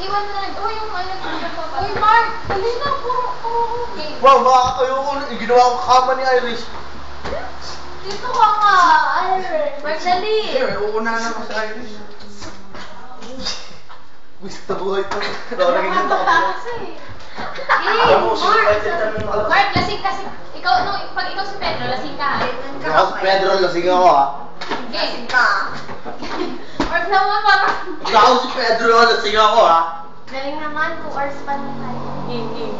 iwan na lang. Uy, yung ano, uy, Mark, dali na, puro game. Wow, ayoko, ginawa ko kama ni Iris. Dito ka nga, Iris. Mark, dali. Uunahan ako sa Iris. Gusto buhay ito. Nakakagin ako. Mark, lasing kasi. Ikaw, pag ikaw si Pedro, lasing ka. Ako si Pedro, lasing ako ha. Lasing ka. Mark naman, parang. Ako si Pedro, lasing ako ha. Galing naman, 2 hours pa na tayo. Game.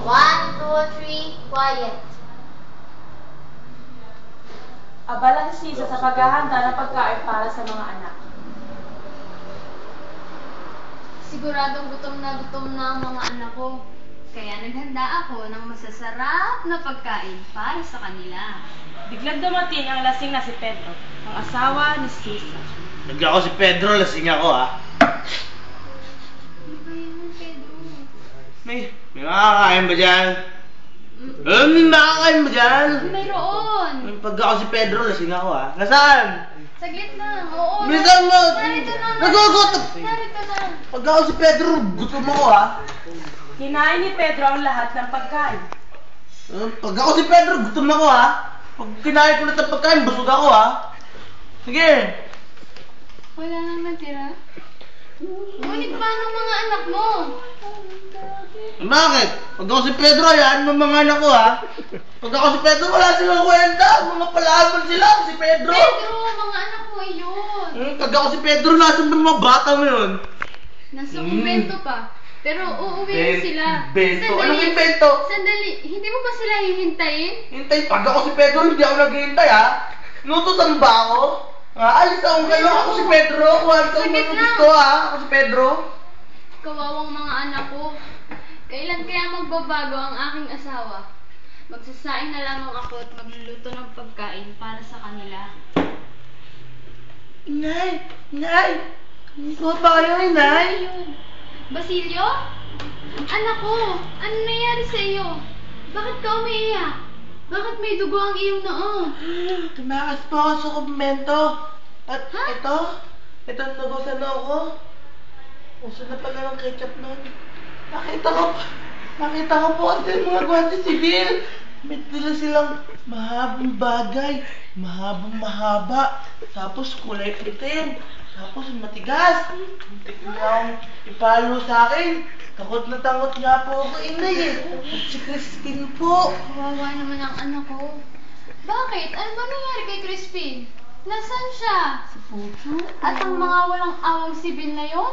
1, 2, 3, quiet. Abala si Sisa sa paghahanda ng pagkain para sa mga anak. Siguradong gutom na ang mga anak ko. Kaya naghanda ako ng masasarap na pagkain para sa kanila. Biglang dumating ang lasing na si Pedro, ang asawa ni Sisa. Ako si Pedro, lasing ako ha. Ano ba yun, Pedro? May makakain ba dyan? May makakain ba dyan? Mayroon! Pag ako si Pedro, lasing ako ha. Nasaan? Saglit lang, oo. Minsan mo! Narito na! Nagugutom! Narito na! Pag ako si Pedro, gutom ako ha. Kinain ni Pedro ang lahat ng pagkain. Pag ako si Pedro, gutom ako ha. Pag kinain ko na ng pagkain, busog ako ha. Sige. Wala nang natira? Ngunit paano ang mga anak mo? Bakit? Pag ako si Pedro, yan mo mga anak ko ha. Pag ako si Pedro, wala silang kwenta. Mga palaban sila, si Pedro. Pedro, mga anak mo yun. Pag ako si Pedro, nasan ba mga bata mo yun? Nasa kumbento pa. Pero uuwi na sila. Bento? Anong invento? Sandali, hindi mo ba sila hihintayin? Hintay, pag ako si Pedro, hindi ako naghihintay ha. Nutusan ba ako? Alis akong kayo, ako si Pedro. Alis akong Saglit lang. gusto ha. Ako si Pedro. Kawawang mga anak ko. Kailan kaya magbabago ang aking asawa? Magsasaing na lamang ako at magluluto ng pagkain para sa kanila. Inay! Hindi ko ba yun, Inay? Basilio? Anak ko, ano nangyari sa iyo? Bakit ka umiiyak? Bakit may dugo ang iyong noo? Tumakas po ako sa kumbento. At ito ang dugo sa noo ko. Uso na pala ng ketchup nun. Nakita ko po kasi mga gwante sibil. May tila silang mahabang bagay. Mahaba. Tapos kulay itim. Tapos matigas. Muntik na akong ipalo sa akin. Takot nga po ako, Inay eh. At si Crispin po. Kawawa naman ang anak ko. Bakit? Ano ba nangyari kay Crispin? Nasaan siya? Sa puso. At ang mga walang awang sibil na yon?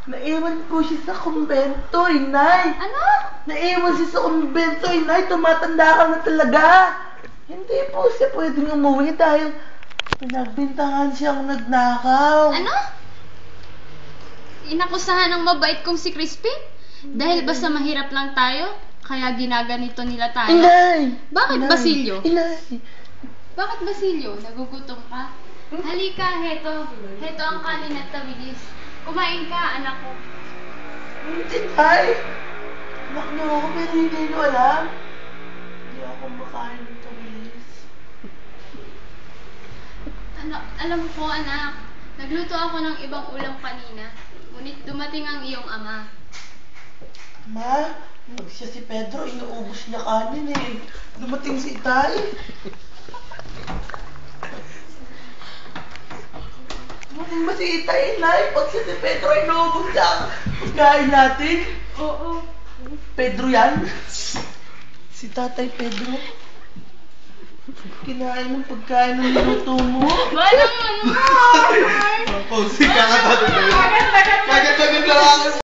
Naiwan po siya sa kumbento, Inay. Ano? Naiwan siya sa kumbento, Inay. Tumatanda ka na talaga. Hindi po siya pwedeng umuwi dahil pinagbintangan siyang nagnakaw. Ano? Inakusahan ng mabait kong si Crispin? Dahil basta mahirap lang tayo, kaya ginaganito nila tayo? Inay! Bakit, Inay! Basilio? Inay! Bakit, Basilio? Nagugutom ka? Halika, heto. Heto ang kanin at tawilis. Kumain ka, anak ko. Hindi, Tay! Anak niyo ako pero hindi niyo alam. Hindi ako makain ng tabilis. Alam ko, anak. Nagluto ako ng ibang ulam kanina. Ngunit dumating ang iyong ama. Ma, pag siya si Pedro, inuubos niya kanin eh. Dumating si Itay. Dumating ba si Itay, Inay? Pag siya si Pedro, inuubos niya. Pagkain natin. Oo. Pedro yan? Si Tatay Pedro? Kinain ng pagkain ng niluto mo? Ano? Pausik ka ka, Tatay Pedro. Kagat-kagat lang ako.